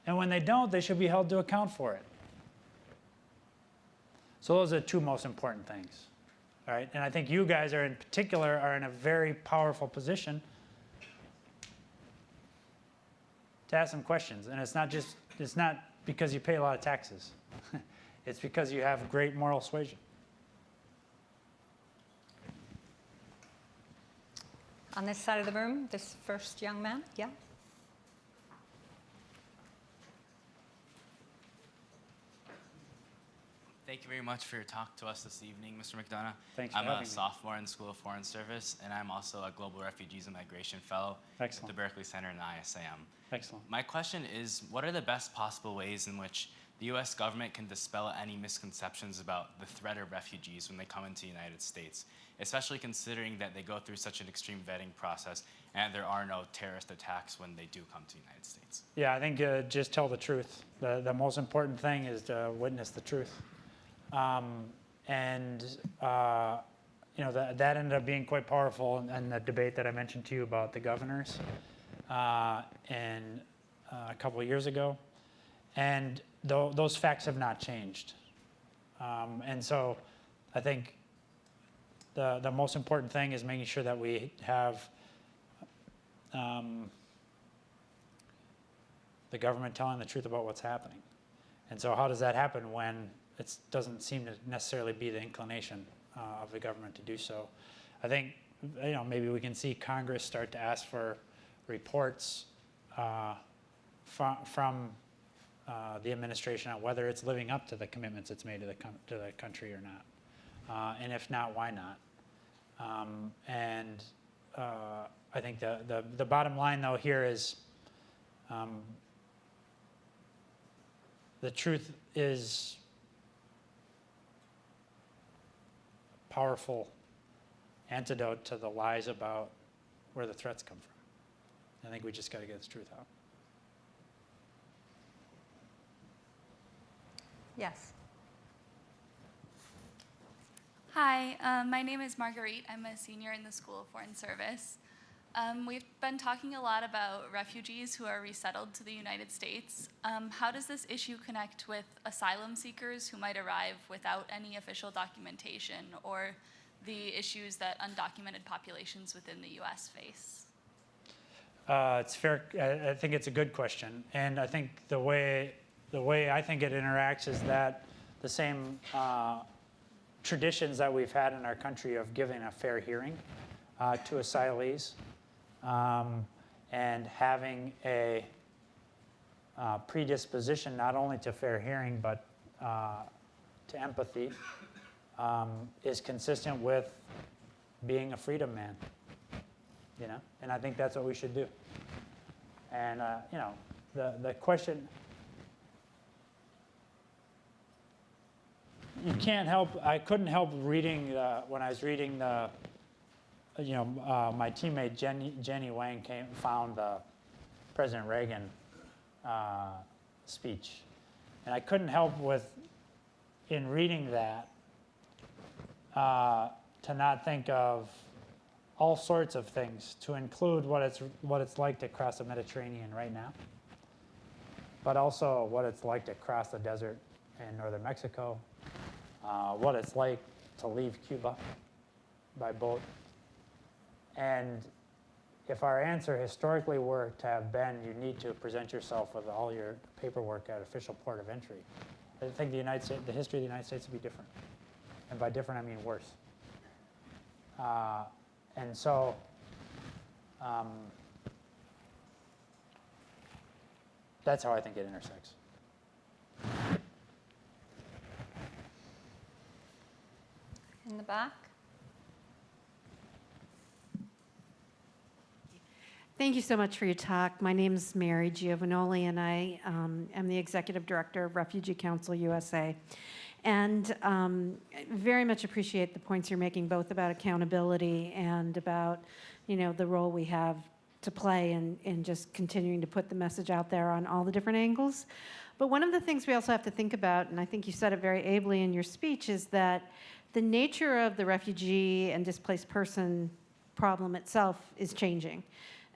And when they don't, they should be held to account for it. So those are the two most important things. All right? And I think you guys are in particular are in a very powerful position to ask some questions. And it's not because you pay a lot of taxes. It's because you have great moral suasion. On this side of the room, this first young man, yeah? Thank you very much for your talk to us this evening, Mr. McDonough. Thanks for I'm having a me. sophomore in the School of Foreign Service, and I'm also a Global Refugees and Migration Fellow at Excellent. the Berkley Center in the ISAM. Excellent. My question is, what are the best possible ways in which the U.S. government can dispel any misconceptions about the threat of refugees when they come into the United States, especially considering that they go through such an extreme vetting process and there are no terrorist attacks when they do come to the United States? Yeah, I think just tell the truth. The most important thing is to witness the truth. That ended up being quite powerful in the debate that I mentioned to you about the governors a couple of years ago. And those facts have not changed. And so I think the most important thing is making sure that we have the government telling the truth about what's happening. And so how does that happen when it doesn't seem to necessarily be the inclination of the government to do so. I think, maybe we can see Congress start to ask for reports from the administration on whether it's living up to the commitments it's made to the country or not. And if not, why not? I think the bottom line, though, here is the truth is a powerful antidote to the lies about where the threats come from. I think we just got to get the truth out. Yes. Hi, my name is Marguerite. I'm a senior in the School of Foreign Service. We've been talking a lot about refugees who are resettled to the United States. How does this issue connect with asylum seekers who might arrive without any official documentation, or the issues that undocumented populations within the U.S. face? It's fair. I think it's a good question, and I think the way I think it interacts is that the same traditions that we've had in our country of giving a fair hearing to asylees and having a predisposition not only to fair hearing but to empathy is consistent with being a freedom man, and I think that's what we should do. And the question, you can't help, I couldn't help reading, when I was reading my teammate Jenny Wang found the President Reagan speech. And I couldn't help in reading that, to not think of all sorts of things, to include what it's like to cross the Mediterranean right now, but also what it's like to cross the desert in northern Mexico, what it's like to leave Cuba by boat. And if our answer historically were to have been, you need to present yourself with all your paperwork at official port of entry, I think the history of the United States would be different. And by different, I mean worse. And so that's how I think it intersects. In the back. Thank you so much for your talk. My name is Mary Giovanoli, and I am the Executive Director of Refugee Council USA. And very much appreciate the points you're making, both about accountability and about, the role we have to play in just continuing to put the message out there on all the different angles. But one of the things we also have to think about, and I think you said it very ably in your speech, is that the nature of the refugee and displaced person problem itself is changing.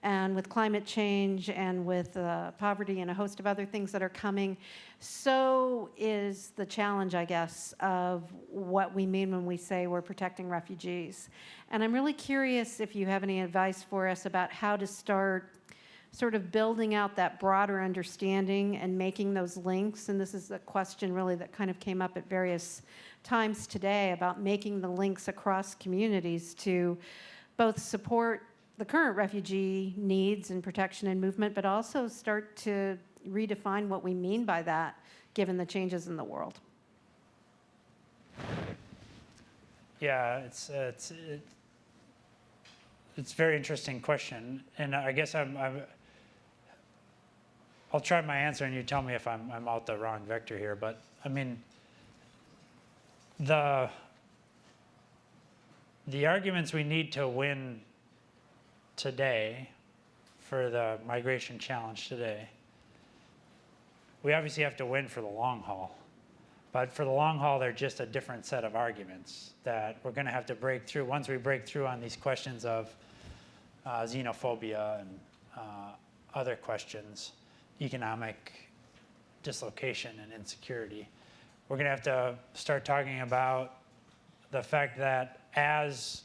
And with climate change and with poverty and a host of other things that are coming, so is the challenge, I guess, of what we mean when we say we're protecting refugees. And I'm really curious if you have any advice for us about how to start sort of building out that broader understanding and making those links. And this is a question really that kind of came up at various times today about making the links across communities to both support the current refugee needs and protection and movement, but also start to redefine what we mean by that, given the changes in the world. Yeah, it's a very interesting question, and I guess I'll try my answer, and you tell me if I'm out the wrong vector here. But I mean, the arguments we need to win today for the migration challenge today, we obviously have to win for the long haul. But for the long haul, they're just a different set of arguments that we're going to have to break through. Once we break through on these questions of xenophobia and other questions, economic dislocation and insecurity, we're going to have to start talking about the fact that as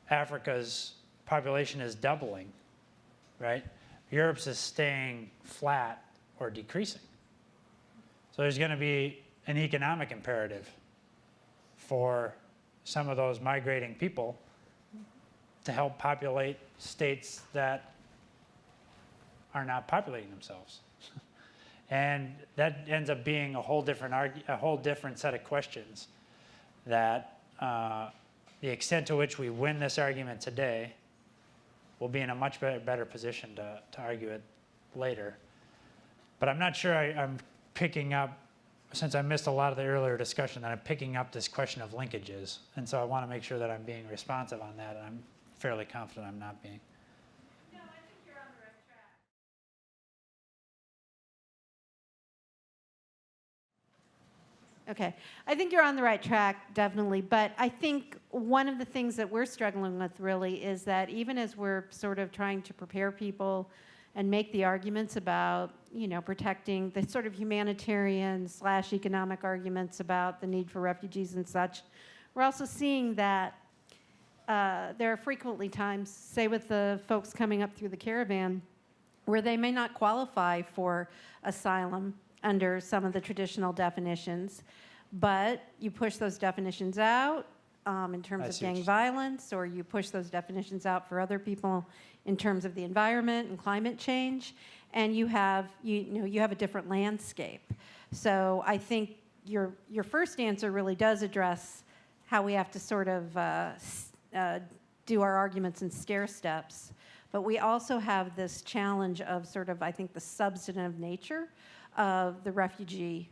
Africa's population is doubling, right? Europe's is staying flat or decreasing. So there's going to be an economic imperative for some of those migrating people to help populate states that are not populating themselves. And that ends up being a whole different set of questions that the extent to which we win this argument today will be in a much better position to argue it later. But I'm not sure I'm picking up, since I missed a lot of the earlier discussion, that I'm picking up this question of linkages. And so I want to make sure that I'm being responsive on that, and I'm fairly confident I'm not being. No, I think you're on the right track. Okay, I think you're on the right track, definitely. But I think one of the things that we're struggling with really is that even as we're sort of trying to prepare people and make the arguments about, you know, protecting the sort of humanitarian / economic arguments about the need for refugees and such, we're also seeing that there are frequently times, say with the folks coming up through the caravan, where they may not qualify for asylum under some of the traditional definitions, but you push those definitions out in terms of gang violence, or you push those definitions out for other people in terms of the environment and climate change, and you have a different landscape. So I think your first answer really does address how we have to sort of do our arguments in stair steps, but we also have this challenge of sort of, I think, the substantive nature of the refugee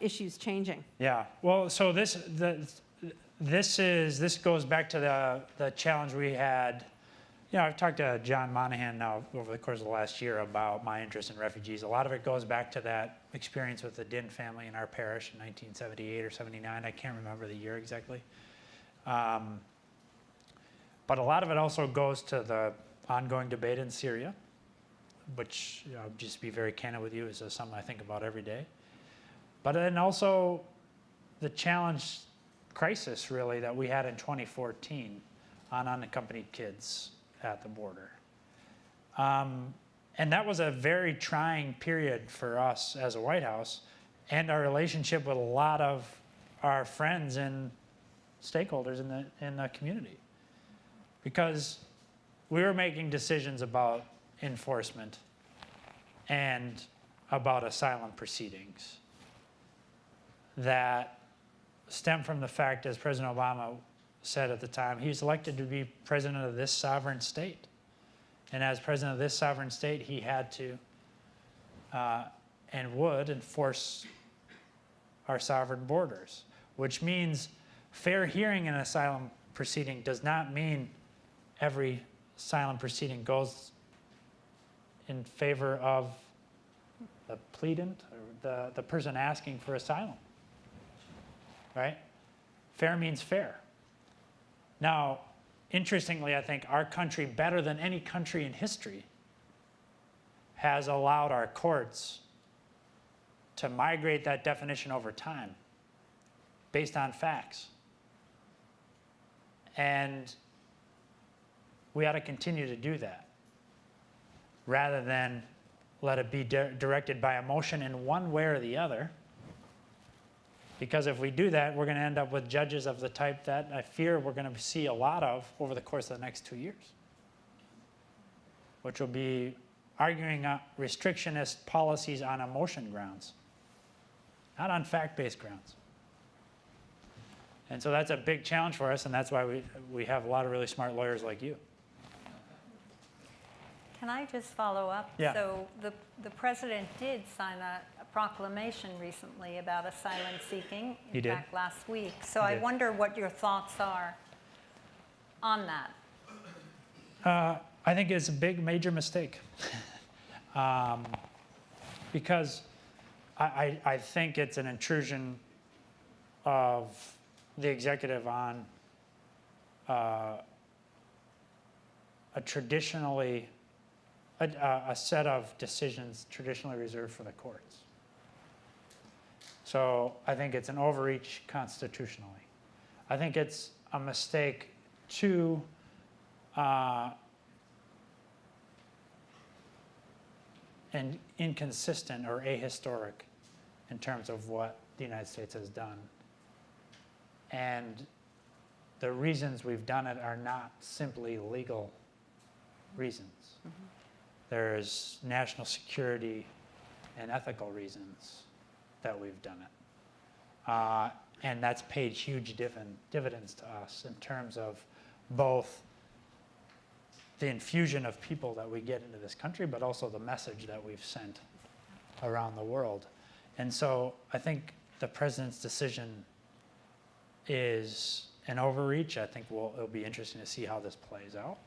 issues changing. Yeah, well, so this goes back to the challenge we had. You know, I've talked to John Monahan now over the course of the last year about my interest in refugees. A lot of it goes back to that experience with the Din family in our parish in 1978 or 79. I can't remember the year exactly. But a lot of it also goes to the ongoing debate in Syria, which, you know, I'll just be very candid with you, is something I think about every day. But then also the challenge crisis, really, that we had in 2014 on unaccompanied kids at the border. And that was a very trying period for us as a White House and our relationship with a lot of our friends and stakeholders in the community. Because we were making decisions about enforcement and about asylum proceedings that stem from the fact, as President Obama said at the time, he was elected to be president of this sovereign state. And as president of this sovereign state, he had to and would enforce our sovereign borders, which means fair hearing in an asylum proceeding does not mean every asylum proceeding goes in favor of the pleadant or the person asking for asylum, right? Fair means fair. Now, interestingly, I think our country, better than any country in history, has allowed our courts to migrate that definition over time based on facts. And we ought to continue to do that rather than let it be directed by emotion in one way or the other. Because if we do that, we're going to end up with judges of the type that I fear we're going to see a lot of over the course of the next 2 years, which will be arguing restrictionist policies on emotion grounds, not on fact-based grounds. And so that's a big challenge for us, and that's why we have a lot of really smart lawyers like you. Can I just follow up? Yeah. So the president did sign a proclamation recently about asylum seeking, He in did. fact, last week. So He I did. wonder what your thoughts are on that. I think it's a big, major mistake. Because I think it's an intrusion of the executive on a set of decisions traditionally reserved for the courts. So I think it's an overreach constitutionally. I think it's a mistake to and inconsistent or ahistoric in terms of what the United States has done. And the reasons we've done it are not simply legal reasons. There's national security and ethical reasons that we've done it. And that's paid huge dividends to us in terms of both the infusion of people that we get into this country, but also the message that we've sent around the world. And so I think the president's decision is an overreach. I think it'll be interesting to see how this plays out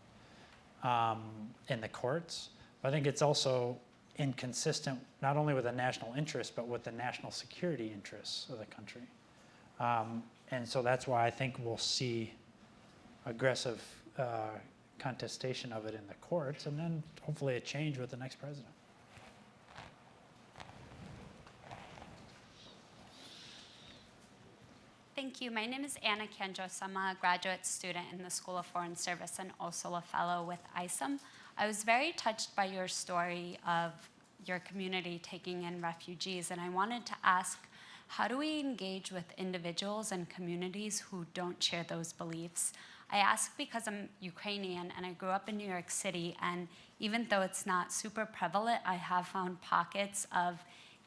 in the courts. But I think it's also inconsistent not only with the national interest, but with the national security interests of the country. And so that's why I think we'll see aggressive contestation of it in the courts, and then hopefully a change with the next president. Thank you. My name is Anna Kanjos. I'm a graduate student in the School of Foreign Service and also a fellow with ISOM. I was very touched by your story of your community taking in refugees, and I wanted to ask, how do we engage with individuals and communities who don't share those beliefs? I ask because I'm Ukrainian and I grew up in New York City, and even though it's not super prevalent, I have found pockets of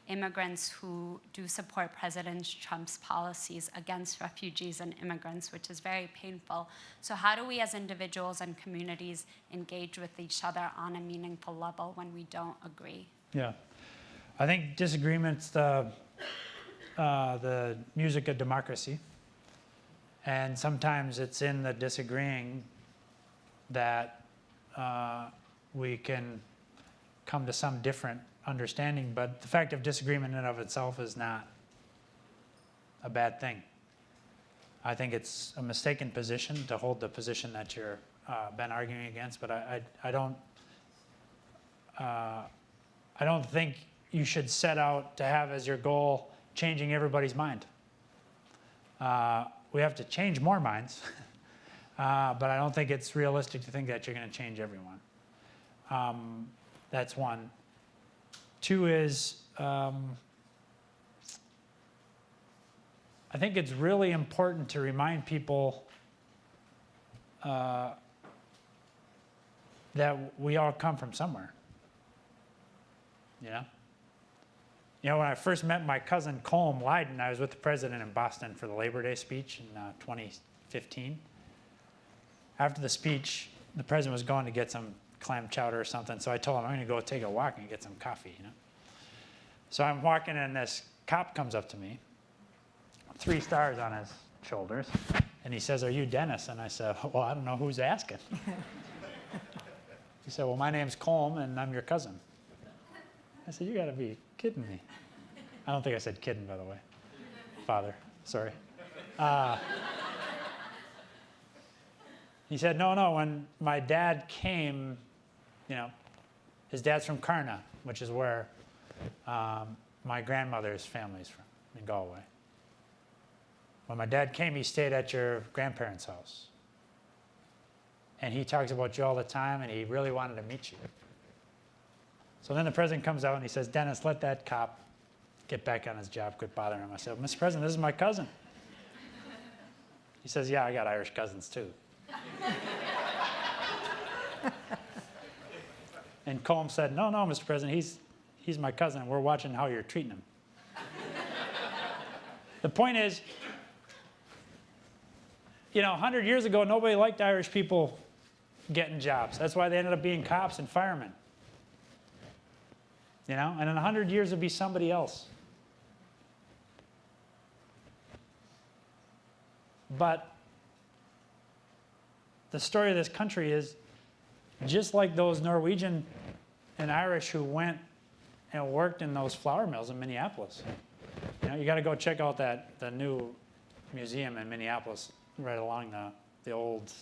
immigrants who do support President Trump's policies against refugees and immigrants, which is very painful. So how do we as individuals and communities engage with each other on a meaningful level when we don't agree? Yeah, I think disagreement's the music of democracy. And sometimes it's in the disagreeing that we can come to some different understanding. But the fact of disagreement in and of itself is not a bad thing. I think it's a mistaken position to hold the position that you're been arguing against. But I don't think you should set out to have as your goal changing everybody's mind. We have to change more minds, but I don't think it's realistic to think that you're going to change everyone. That's one. Two is, I think it's really important to remind people that we all come from somewhere. You know? You know, when I first met my cousin Colm Lydon, I was with the president in Boston for the Labor Day speech in 2015. After the speech, the president was going to get some clam chowder or something, so I told him I'm going to go take a walk and get some coffee, you know. So I'm walking and this cop comes up to me, 3 stars on his shoulders, and he says, "Are you Dennis?" And I said, "Well, I don't know who's asking." He said, "Well, my name's Colm and I'm your cousin." I said, "You got to be kidding me." I don't think I said kidding, by the way. Father, sorry. He said, no, when my dad came, you know, his dad's from Karna, which is where my grandmother's family's from, in Galway. When my dad came, he stayed at your grandparents' house. And he talks about you all the time, and he really wanted to meet you. So then the president comes out and he says, "Dennis, let that cop get back on his job, quit bothering him." I said, "Mr. President, this is my cousin." He says, "Yeah, I got Irish cousins too." And Colm said, no, Mr. President, he's my cousin. We're watching how you're treating him." The point is, you know, 100 years ago, nobody liked Irish people getting jobs. That's why they ended up being cops and firemen. You know, and in 100 years, it'll be somebody else. But the story of this country is just like those Norwegian and Irish who went and worked in those flour mills in Minneapolis. You know, you got to go check out the new museum in Minneapolis, right along the old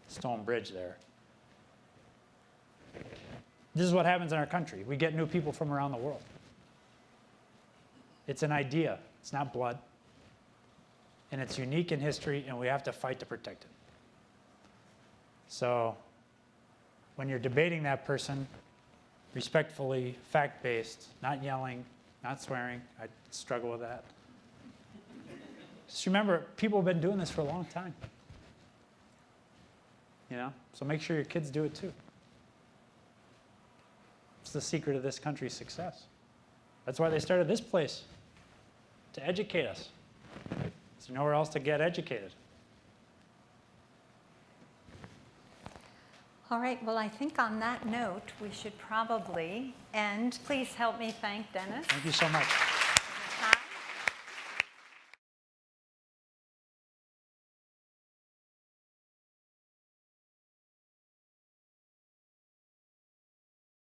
stone bridge there. This is what happens in our country. We get new people from around the world. It's an idea. It's not blood. And it's unique in history, and we have to fight to protect it. So when you're debating that person, respectfully, fact-based, not yelling, not swearing, I struggle with that, Just remember, people have been doing this for a long time. You know, so make sure your kids do it too. It's the secret of this country's success. That's why they started this place, to educate us. There's nowhere else to get educated. All right, well, I think on that note, we should probably end. Please help me thank Dennis. Thank you so much.